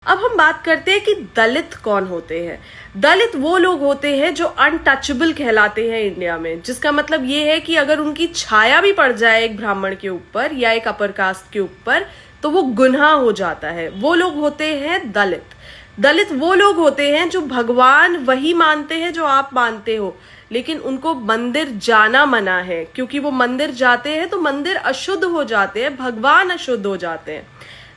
अब हम बात करते हैं कि दलित कौन होते हैं। दलित वो लोग होते हैं जो अनटचेबल कहलाते हैं इंडिया में, जिसका मतलब ये है कि अगर उनकी छाया भी पड़ जाए एक ब्राह्मण के ऊपर या एक अपर कास्ट के ऊपर तो वो गुनाह हो जाता है। वो लोग होते हैं दलित। दलित वो लोग होते हैं जो भगवान वही मानते हैं जो आप मानते हो, लेकिन उनको मंदिर जाना मना है, क्योंकि वो मंदिर जाते हैं तो मंदिर अशुद्ध हो जाते हैं, भगवान अशुद्ध हो जाते हैं।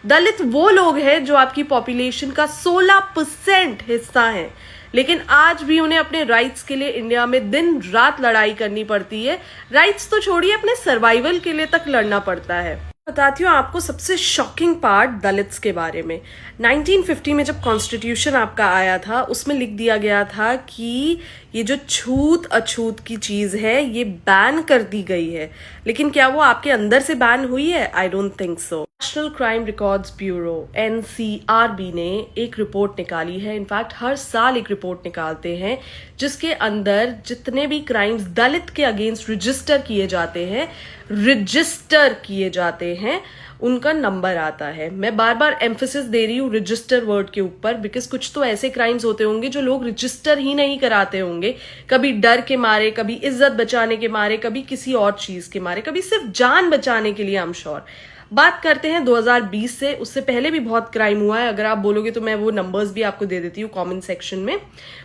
दलित वो लोग हैं जो आपकी पॉपुलेशन का 16% हिस्सा हैं, लेकिन आज भी उन्हें अपने राइट्स के लिए इंडिया में दिन रात लड़ाई करनी पड़ती है। राइट्स तो छोड़िए, अपने सर्वाइवल के लिए तक लड़ना पड़ता है। बताती हूँ आपको सबसे शॉकिंग पार्ट दलित्स के बारे में। 1950 में जब कॉन्स्टिट्यूशन आपका आया था, उसमें लिख दिया गया था कि ये जो छूत अछूत की चीज है ये बैन कर दी गई है, लेकिन क्या वो आपके अंदर से बैन हुई है? I don't think so. National crime records bureau NCRB ने एक रिपोर्ट निकाली है। इनफैक्ट हर साल एक रिपोर्ट निकालते हैं जिसके अंदर जितने भी क्राइम्स दलित के अगेंस्ट रजिस्टर किए जाते हैं उनका नंबर आता है। मैं बार बार एम्फेसिस दे रही हूँ रजिस्टर वर्ड के ऊपर, बिकॉज कुछ तो ऐसे क्राइम्स होते होंगे जो लोग रजिस्टर ही नहीं कराते होंगे, कभी डर के मारे, कभी इज्जत बचाने के मारे, कभी किसी और चीज के मारे, कभी सिर्फ जान बचाने के लिए। I am sure. बात करते हैं 2020 से, उससे पहले भी बहुत क्राइम हुआ है। अगर आप बोलोगे तो मैं वो नंबर्स भी आपको दे देती हूँ कमेंट सेक्शन में,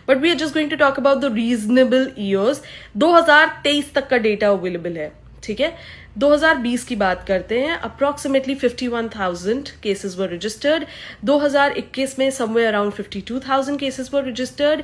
but we are just going to talk about the reasonable years. 2023 तक का डेटा अवेलेबल है, ठीक है। 2020 की बात करते हैं, अप्रोक्सीमेटली 51,000 केसेस वर रजिस्टर्ड। 2021 में समवेयर अराउंड 52,000 केसेस वर रजिस्टर्ड।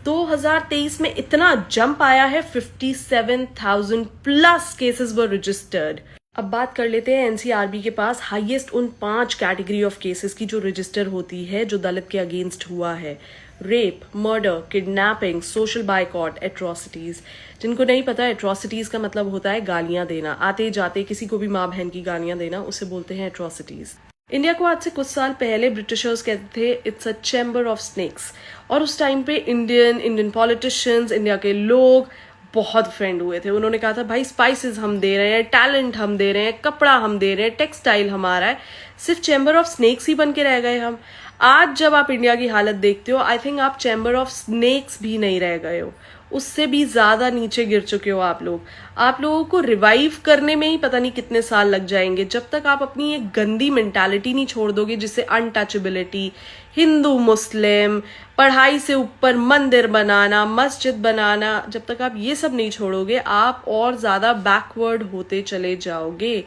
2023 में इतना जंप आया है, 57,000 प्लस केसेस वर रजिस्टर्ड। अब बात कर लेते हैं NCRB के पास हाईएस्ट उन 5 कैटेगरी ऑफ केसेस की जो रजिस्टर होती है जो दलित के अगेंस्ट हुआ है। Rape, murder, kidnapping, social boycott, atrocities. जिनको नहीं पता, एट्रोसिटीज का मतलब होता है गालियां देना, आते जाते किसी को भी माँ बहन की गालियां देना, उसे बोलते हैं एट्रोसिटीज। इंडिया को आज से कुछ साल पहले ब्रिटिशर्स कहते थे it's a chamber of snakes, और उस टाइम पे इंडियन पॉलिटिशियंस, इंडिया के लोग बहुत फ्रेंड हुए थे। उन्होंने कहा था भाई स्पाइसेस हम दे रहे हैं, टैलेंट हम दे रहे हैं, कपड़ा हम दे रहे हैं, टेक्सटाइल हमारा है, सिर्फ चैम्बर ऑफ स्नेक्स ही बन के रह गए हम। आज जब आप इंडिया की हालत देखते हो, आई थिंक आप चैम्बर ऑफ स्नेक्स भी नहीं रह गए हो, उससे भी ज्यादा नीचे गिर चुके हो आप लोग। आप लोगों को रिवाइव करने में ही पता नहीं कितने साल लग जाएंगे, जब तक आप अपनी एक गंदी मेंटालिटी नहीं छोड़ दोगे, जिससे अनटचेबिलिटी, हिंदू मुस्लिम, पढ़ाई से ऊपर मंदिर बनाना, मस्जिद बनाना, जब तक आप ये सब नहीं छोड़ोगे आप और ज्यादा बैकवर्ड होते चले जाओगे।